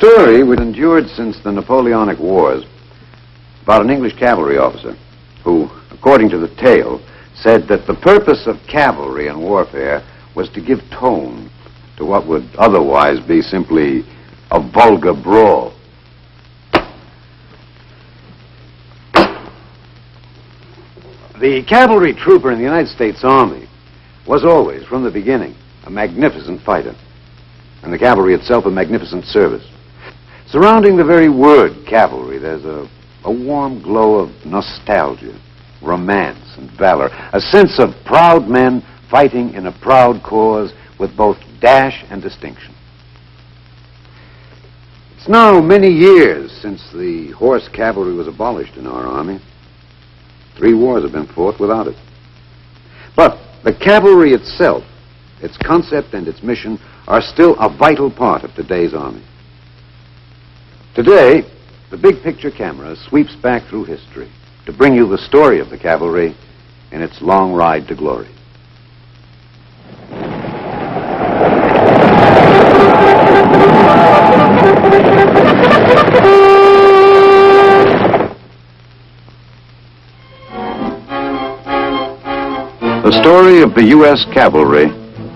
story which endured since the Napoleonic Wars about an English cavalry officer who, according to the tale, said that the purpose of cavalry in warfare was to give tone to what would otherwise be simply a vulgar brawl. The cavalry trooper in the United States Army was always, from the beginning, a magnificent fighter, and the cavalry itself a magnificent service. Surrounding the very word cavalry, there's a warm glow of nostalgia, romance, and valor, a sense of proud men fighting in a proud cause with both dash and distinction. It's now many years since the horse cavalry was abolished in our army. 3 wars have been fought without it. But the cavalry itself, its concept and its mission, are still a vital part of today's army. Today, the big picture camera sweeps back through history to bring you the story of the cavalry in its long ride to glory. The story of the U.S. Cavalry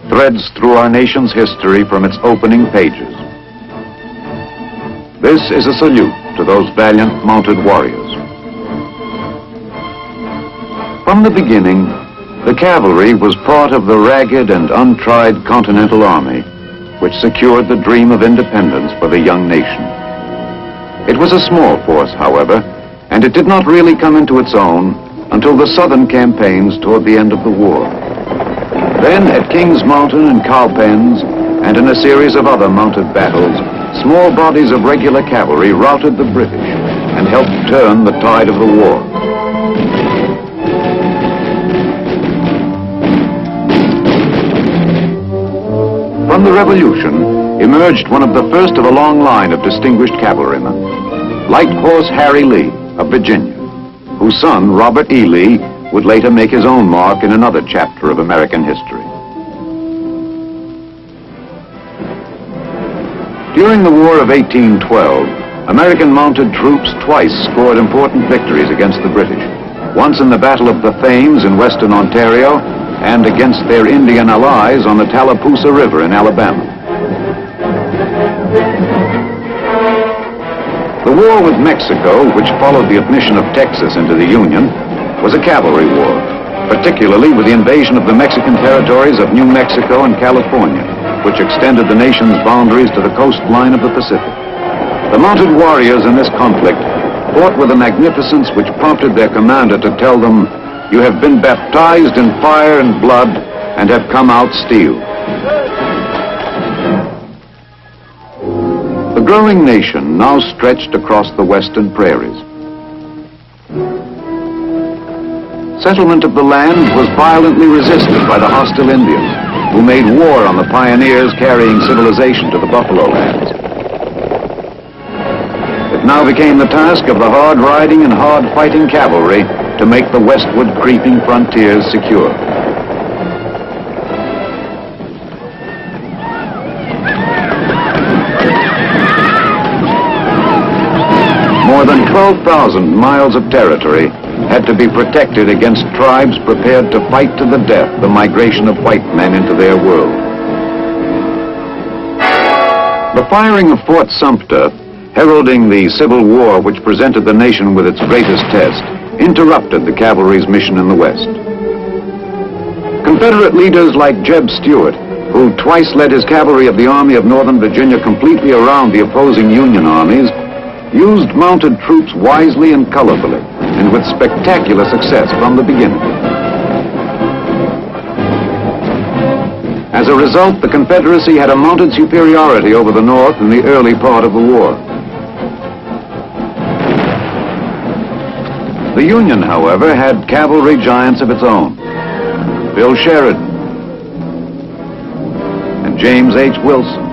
threads through our nation's history from its opening pages. This is a salute to those valiant mounted warriors. From the beginning, the cavalry was part of the ragged and untried Continental Army, which secured the dream of independence for the young nation. It was a small force, however, and it did not really come into its own until the southern campaigns toward the end of the war. Then, at Kings Mountain and Cowpens, and in a series of other mounted battles, small bodies of regular cavalry routed the British and helped turn the tide of the war. From the Revolution emerged one of the first of a long line of distinguished cavalrymen, Light Horse Harry Lee of Virginia, whose son, Robert E. Lee, would later make his own mark in another chapter of American history. During the War of 1812, American mounted troops twice scored important victories against the British, once in the Battle of the Thames in western Ontario, and against their Indian allies on the Tallapoosa River in Alabama. The war with Mexico, which followed the admission of Texas into the Union, was a cavalry war, particularly with the invasion of the Mexican territories of New Mexico and California, which extended the nation's boundaries to the coastline of the Pacific. The mounted warriors in this conflict fought with a magnificence which prompted their commander to tell them, "You have been baptized in fire and blood and have come out steel." The growing nation now stretched across the western prairies. Settlement of the land was violently resisted by the hostile Indians, who made war on the pioneers carrying civilization to the buffalo lands. It now became the task of the hard-riding and hard-fighting cavalry to make the westward creeping frontiers secure. More than 12,000 miles of territory had to be protected against tribes prepared to fight to the death the migration of white men into their world. The firing of Fort Sumter, heralding the Civil War which presented the nation with its greatest test, interrupted the cavalry's mission in the West. Confederate leaders like Jeb Stuart, who twice led his cavalry of the Army of Northern Virginia completely around the opposing Union armies, used mounted troops wisely and colorfully, and with spectacular success from the beginning. As a result, the Confederacy had a mounted superiority over the North in the early part of the war. The Union, however, had cavalry giants of its own, Bill Sheridan and James H. Wilson.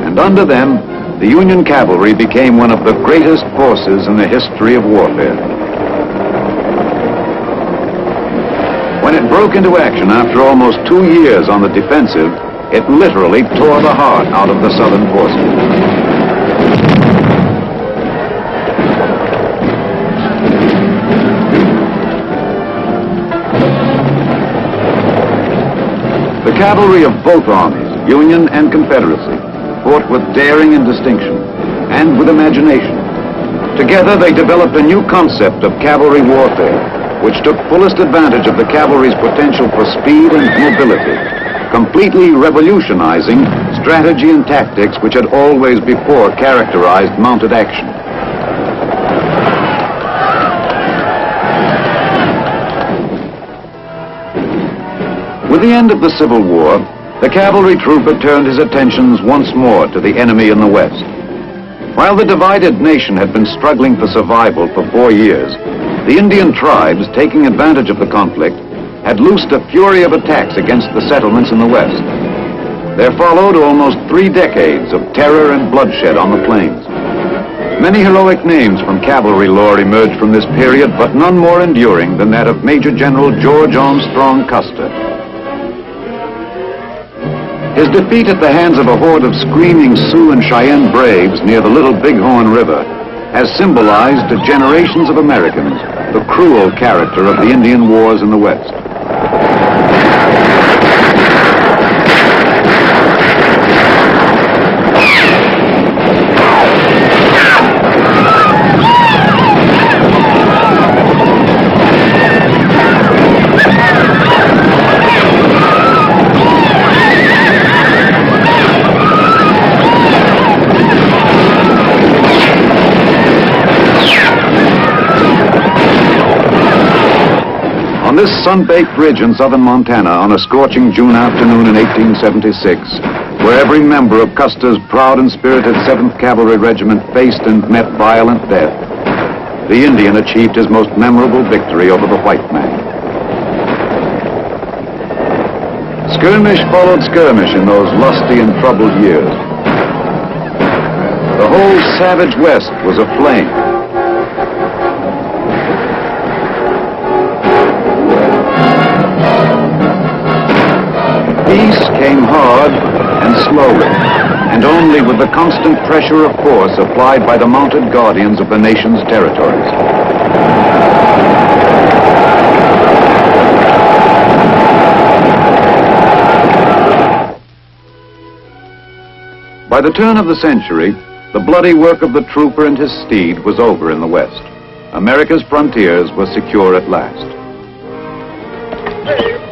And under them, the Union cavalry became one of the greatest forces in the history of warfare. When it broke into action after almost 2 years on the defensive, It literally tore the heart out of the Southern forces. The cavalry of both armies, Union and Confederacy, fought with daring and distinction, and with imagination. Together they developed a new concept of cavalry warfare, which took fullest advantage of the cavalry's potential for speed and mobility, completely revolutionizing strategy and tactics which had always before characterized mounted action. With the end of the Civil War, the cavalry trooper turned his attentions once more to the enemy in the West. While the divided nation had been struggling for survival for 4 years, the Indian tribes, taking advantage of the conflict, had loosed a fury of attacks against the settlements in the West. There followed almost 3 decades of terror and bloodshed on the plains. Many heroic names from cavalry lore emerged from this period, but none more enduring than that of Major General George Armstrong Custer. His defeat at the hands of a horde of screaming Sioux and Cheyenne braves near the Little Bighorn River has symbolized to generations of Americans the cruel character of the Indian wars in the West. On this sun-baked ridge in southern Montana on a scorching June afternoon in 1876, where every member of Custer's proud and spirited 7th Cavalry Regiment faced and met violent death, the Indian achieved his most memorable victory over the white man. Skirmish followed skirmish in those lusty and troubled years. The whole savage West was aflame. Peace came hard and slowly, and only with the constant pressure of force applied by the mounted guardians of the nation's territories. By the turn of the century, the bloody work of the trooper and his steed was over in the West. America's frontiers were secure at last.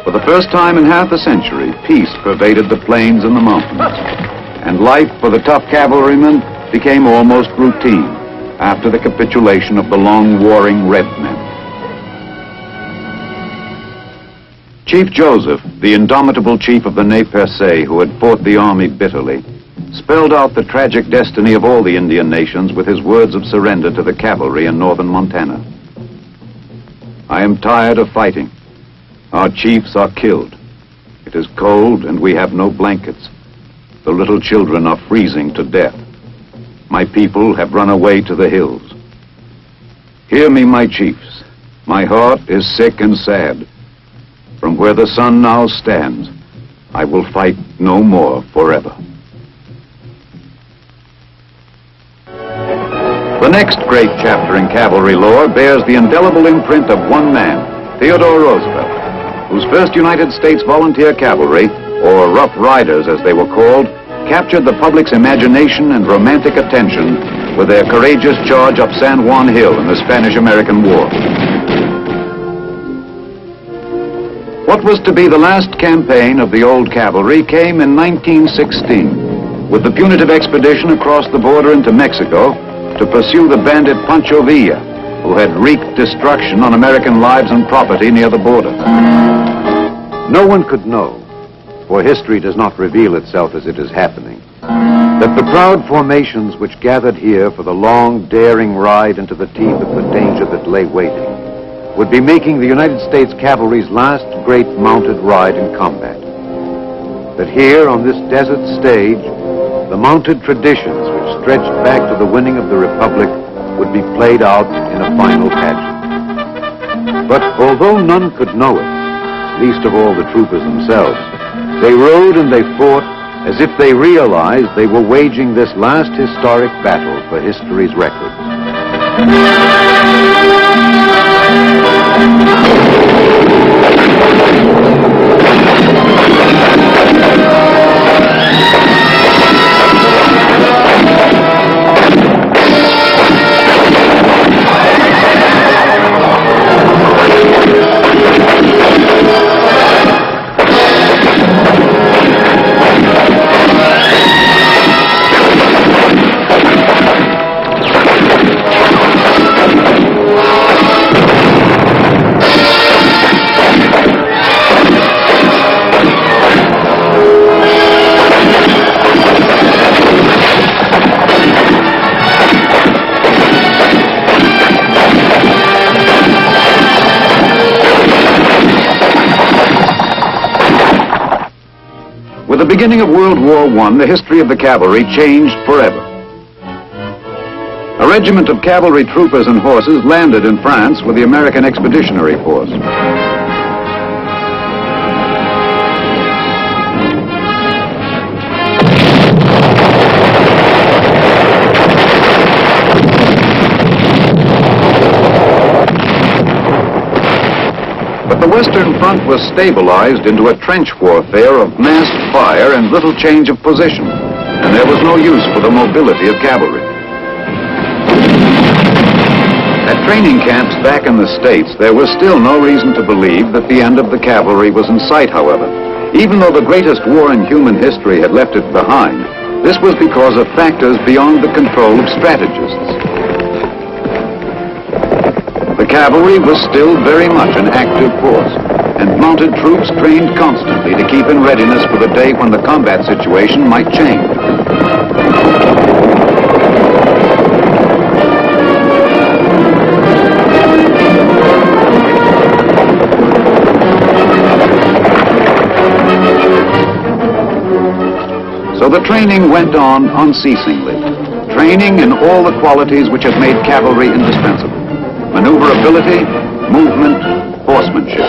For the first time in half a century, peace pervaded the plains and the mountains, and life for the tough cavalrymen became almost routine after the capitulation of the long warring red men. Chief Joseph, the indomitable chief of the Nez Perce who had fought the army bitterly, spelled out the tragic destiny of all the Indian nations with his words of surrender to the cavalry in northern Montana. I am tired of fighting. Our chiefs are killed. It is cold and we have no blankets. The little children are freezing to death. My people have run away to the hills. Hear me, my chiefs. My heart is sick and sad. From where the sun now stands, I will fight no more forever. The next great chapter in cavalry lore bears the indelible imprint of one man, Theodore Roosevelt, whose first United States Volunteer Cavalry, or Rough Riders as they were called, captured the public's imagination and romantic attention with their courageous charge up San Juan Hill in the Spanish-American War. What was to be the last campaign of the old cavalry came in 1916, with the punitive expedition across the border into Mexico to pursue the bandit Pancho Villa, who had wreaked destruction on American lives and property near the border. No one could know, for history does not reveal itself as it is happening, that the proud formations which gathered here for the long, daring ride into the teeth of the danger that lay waiting would be making the United States Cavalry's last great mounted ride in combat. That here on this desert stage, the mounted traditions which stretched back to the winning of the Republic would be played out in a final pageant. But although none could know it, least of all the troopers themselves, They rode and they fought as if they realized they were waging this last historic battle for history's record. With the beginning of World War I, the history of the cavalry changed forever. A regiment of cavalry troopers and horses landed in France with the American Expeditionary Force. But the Western Front was stabilized into a trench warfare of massed fire and little change of position, and there was no use for the mobility of cavalry. At training camps back in the States, there was still no reason to believe that the end of the cavalry was in sight, however. Even though the greatest war in human history had left it behind, this was because of factors beyond the control of strategists. The cavalry was still very much an active force, and mounted troops trained constantly to keep in readiness for the day when the combat situation might change. So the training went on unceasingly, training in all the qualities which have made cavalry indispensable: maneuverability, movement, horsemanship.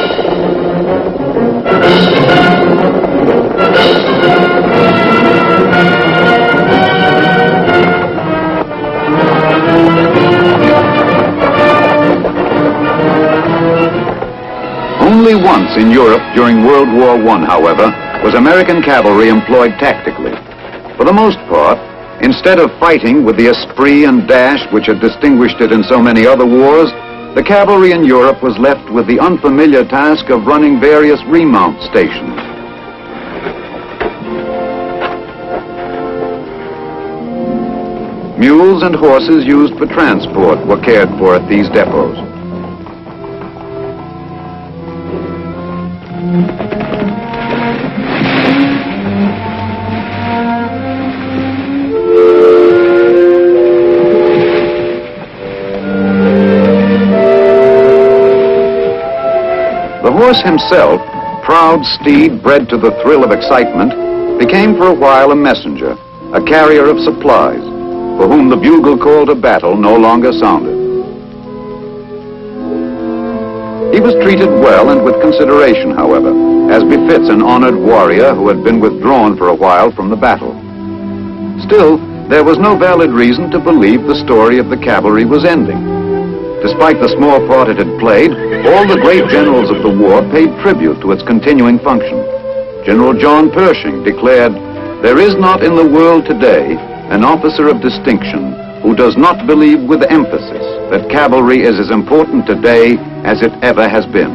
Only once in Europe during World War I, however, was American cavalry employed tactically. For the most part, instead of fighting with the esprit and dash which had distinguished it in so many other wars, the cavalry in Europe was left with the unfamiliar task of running various remount stations. Mules and horses used for transport were cared for at these depots. The horse himself, proud steed bred to the thrill of excitement, became for a while a messenger, a carrier of supplies, for whom the bugle call to battle no longer sounded. He was treated well and with consideration, however, as befits an honored warrior who had been withdrawn for a while from the battle. Still, there was no valid reason to believe the story of the cavalry was ending. Despite the small part it had played, all the great generals of the war paid tribute to its continuing function. General John Pershing declared, "There is not in the world today an officer of distinction who does not believe with emphasis that cavalry is as important today as it ever has been."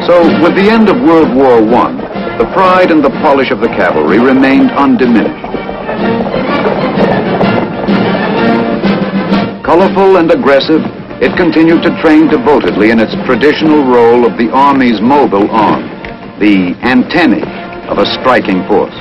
So, with the end of World War I, the pride and the polish of the cavalry remained undiminished. Colorful and aggressive, it continued to train devotedly in its traditional role of the Army's mobile arm, the antennae of a striking force.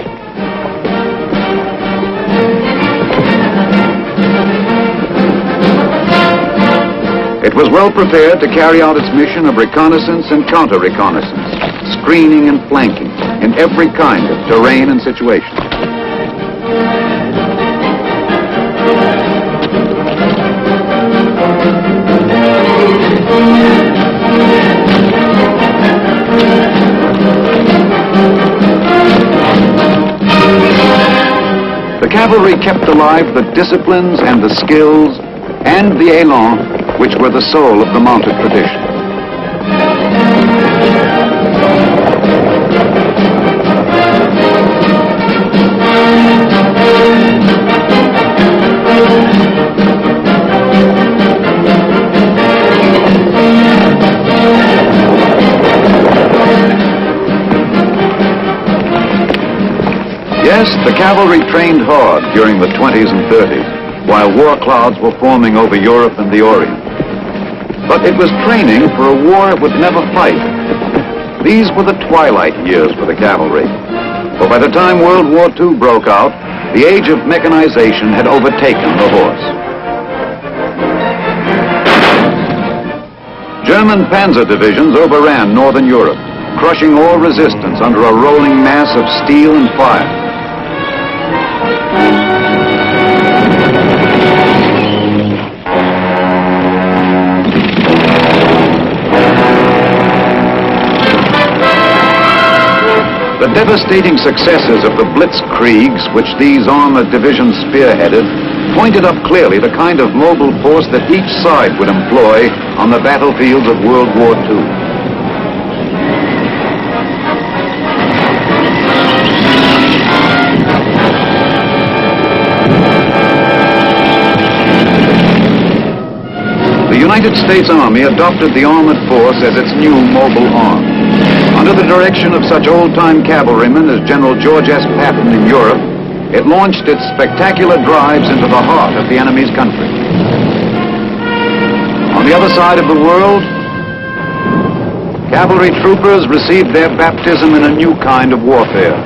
It was well prepared to carry out its mission of reconnaissance and counter-reconnaissance, screening and flanking in every kind of terrain and situation. cavalry kept alive the disciplines and the skills and the élan which were the soul of the mounted tradition. Yes, the cavalry trained hard during the 20s and 30s, while war clouds were forming over Europe and the Orient. But it was training for a war it would never fight. These were the twilight years for the cavalry, for by the time World War II broke out, the age of mechanization had overtaken the horse. German panzer divisions overran northern Europe, crushing all resistance under a rolling mass of steel and fire. The devastating successes of the blitzkriegs, which these armored divisions spearheaded, pointed up clearly the kind of mobile force that each side would employ on the battlefields of World War II. The United States Army adopted the armored force as its new mobile arm. Under the direction of such old-time cavalrymen as General George S. Patton in Europe, it launched its spectacular drives into the heart of the enemy's country. On the other side of the world, cavalry troopers received their baptism in a new kind of warfare.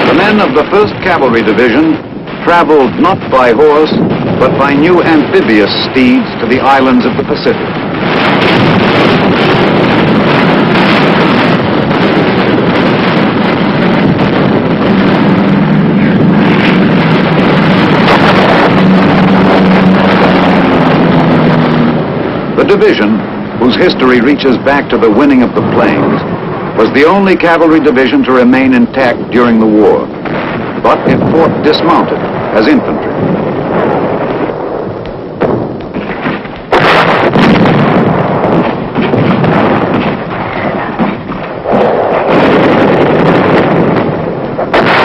The men of the 1st Cavalry Division traveled not by horse, but by new amphibious steeds to the islands of the Pacific. The division, whose history reaches back to the winning of the plains, was the only cavalry division to remain intact during the war, but it fought dismounted as infantry.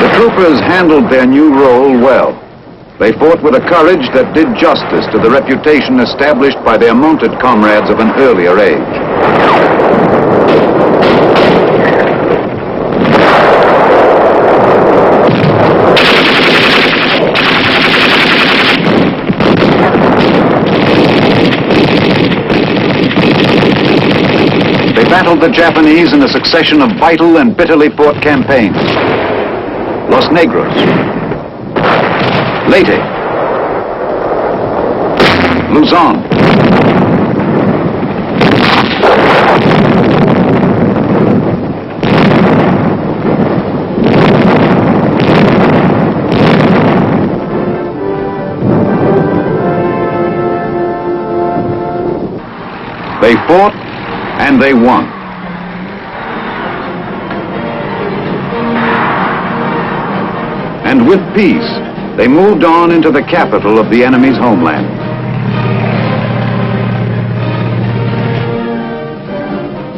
The troopers handled their new role well. They fought with a courage that did justice to the reputation established by their mounted comrades of an earlier age. They battled the Japanese in a succession of vital and bitterly fought campaigns. Los Negros, Leyte, Luzon, they fought and they won. And with peace, they moved on into the capital of the enemy's homeland.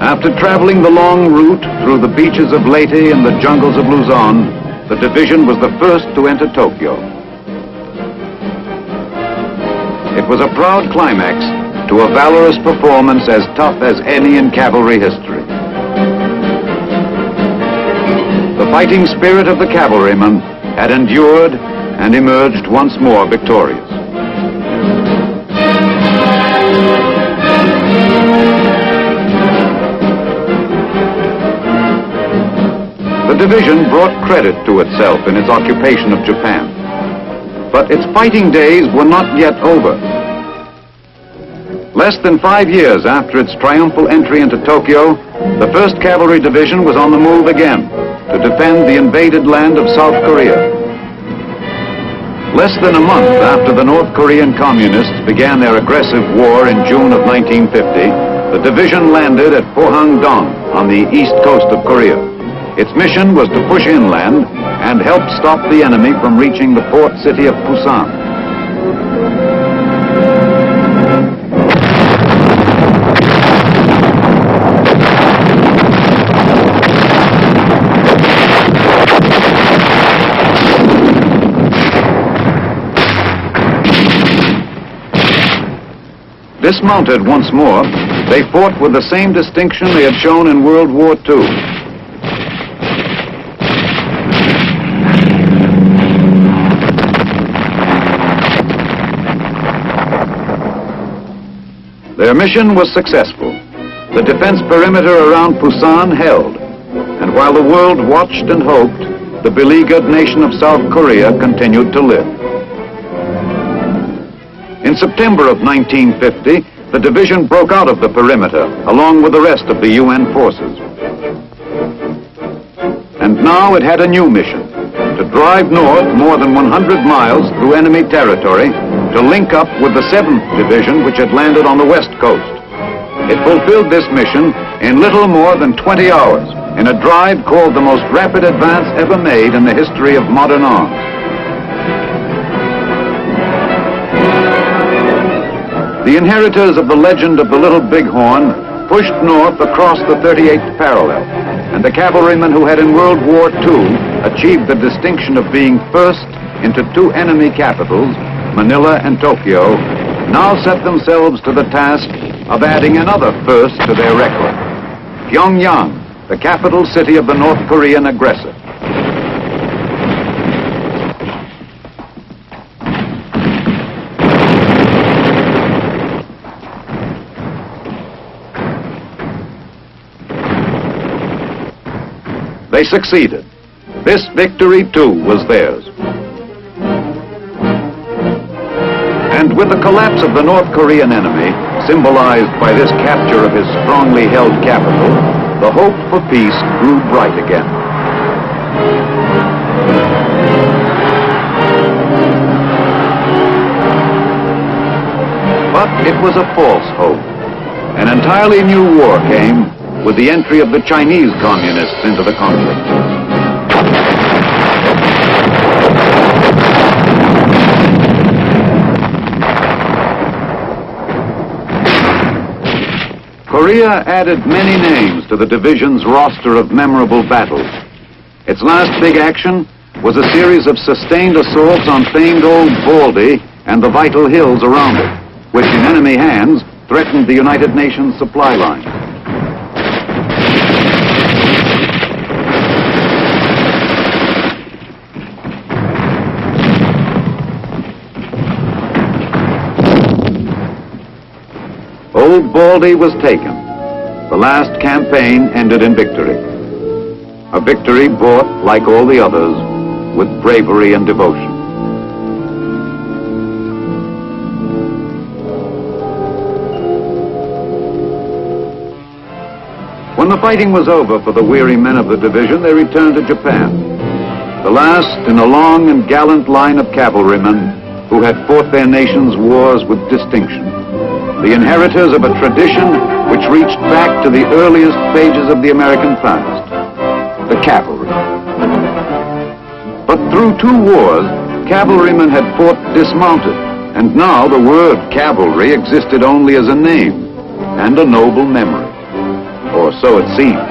After traveling the long route through the beaches of Leyte and the jungles of Luzon, the division was the first to enter Tokyo. It was a proud climax to a valorous performance as tough as any in cavalry history. The fighting spirit of the cavalrymen had endured and emerged once more victorious. The division brought credit to itself in its occupation of Japan, but its fighting days were not yet over. Less than 5 years after its triumphal entry into Tokyo, the 1st Cavalry Division was on the move again to defend the invaded land of South Korea. Less than a month after the North Korean communists began their aggressive war in June of 1950, the division landed at Pohang-dong on the east coast of Korea. Its mission was to push inland and help stop the enemy from reaching the port city of Busan. Dismounted once more, they fought with the same distinction they had shown in World War II. Their mission was successful. The defense perimeter around Busan held, and while the world watched and hoped, the beleaguered nation of South Korea continued to live. In September of 1950, the division broke out of the perimeter, along with the rest of the UN forces. And now it had a new mission, to drive north more than 100 miles through enemy territory to link up with the 7th Division, which had landed on the west coast. It fulfilled this mission in little more than 20 hours, in a drive called the most rapid advance ever made in the history of modern arms. The inheritors of the legend of the Little Bighorn pushed north across the 38th parallel, and the cavalrymen who had in World War II achieved the distinction of being first into 2 enemy capitals, Manila and Tokyo, now set themselves to the task of adding another first to their record, Pyongyang, the capital city of the North Korean aggressor. They succeeded. This victory, too, was theirs. And with the collapse of the North Korean enemy, symbolized by this capture of his strongly held capital, the hope for peace grew bright again. But it was a false hope. An entirely new war came with the entry of the Chinese communists into the conflict. Korea added many names to the division's roster of memorable battles. Its last big action was a series of sustained assaults on famed Old Baldy and the vital hills around it, which in enemy hands threatened the United Nations supply line. Old Baldy was taken. The last campaign ended in victory. A victory bought, like all the others, with bravery and devotion. When the fighting was over for the weary men of the division, they returned to Japan. The last in a long and gallant line of cavalrymen who had fought their nation's wars with distinction. The inheritors of a tradition which reached back to the earliest pages of the American past, the cavalry. But through 2 wars, cavalrymen had fought dismounted, and now the word cavalry existed only as a name and a noble memory, or so it seemed.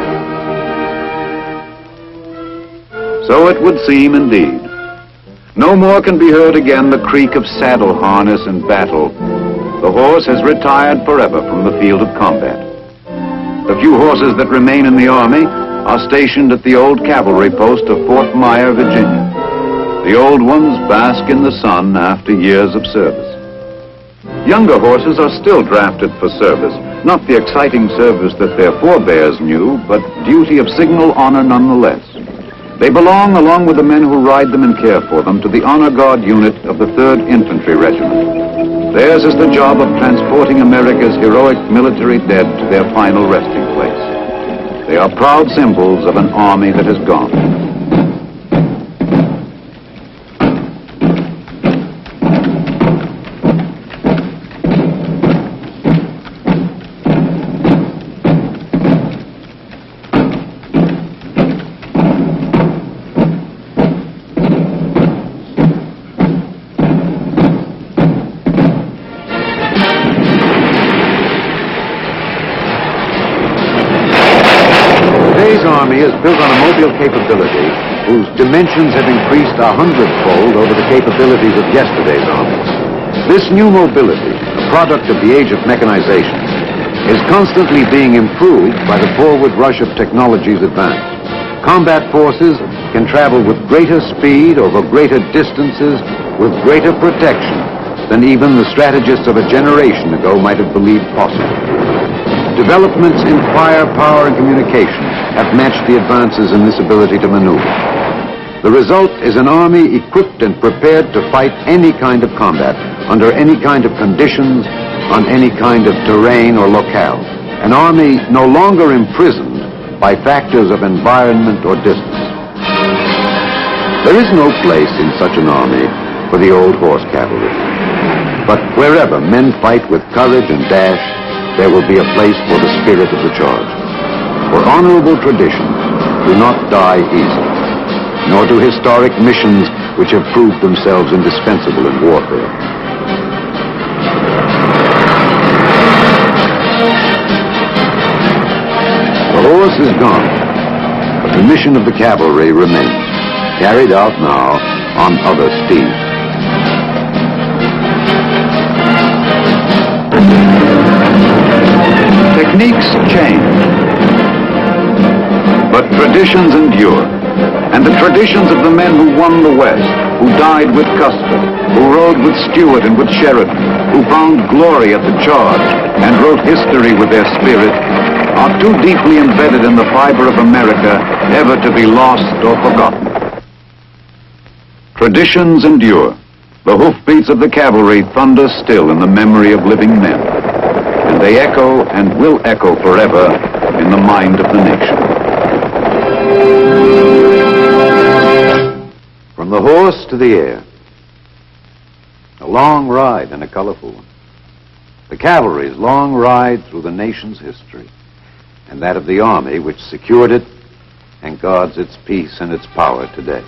So it would seem indeed. No more can be heard again the creak of saddle harness in battle. The horse has retired forever from the field of combat. The few horses that remain in the army are stationed at the old cavalry post of Fort Myer, Virginia. The old ones bask in the sun after years of service. Younger horses are still drafted for service, not the exciting service that their forebears knew, but duty of signal honor nonetheless. They belong, along with the men who ride them and care for them, to the Honor Guard unit of the 3rd Infantry Regiment. Theirs is the job of transporting America's heroic military dead to their final resting place. They are proud symbols of an army that has gone. Army is built on a mobile capability whose dimensions have increased 100-fold over the capabilities of yesterday's armies. This new mobility, a product of the age of mechanization, is constantly being improved by the forward rush of technology's advance. Combat forces can travel with greater speed over greater distances with greater protection than even the strategists of a generation ago might have believed possible. Developments in firepower and communication have matched the advances in this ability to maneuver. The result is an army equipped and prepared to fight any kind of combat, under any kind of conditions, on any kind of terrain or locale. An army no longer imprisoned by factors of environment or distance. There is no place in such an army for the old horse cavalry. But wherever men fight with courage and dash, there will be a place for the spirit of the charge. For honorable traditions do not die easily, nor do historic missions which have proved themselves indispensable in warfare. The horse is gone, but the mission of the cavalry remains, carried out now on other steeds. Techniques change, but traditions endure. And the traditions of the men who won the West, who died with Custer, who rode with Stuart and with Sheridan, who found glory at the charge and wrote history with their spirit, are too deeply embedded in the fiber of America ever to be lost or forgotten. Traditions endure. The hoofbeats of the cavalry thunder still in the memory of living men, and they echo and will echo forever in the mind of the nation. From the horse to the air, a long ride and a colorful one. The cavalry's long ride through the nation's history, and that of the army which secured it and guards its peace and its power today.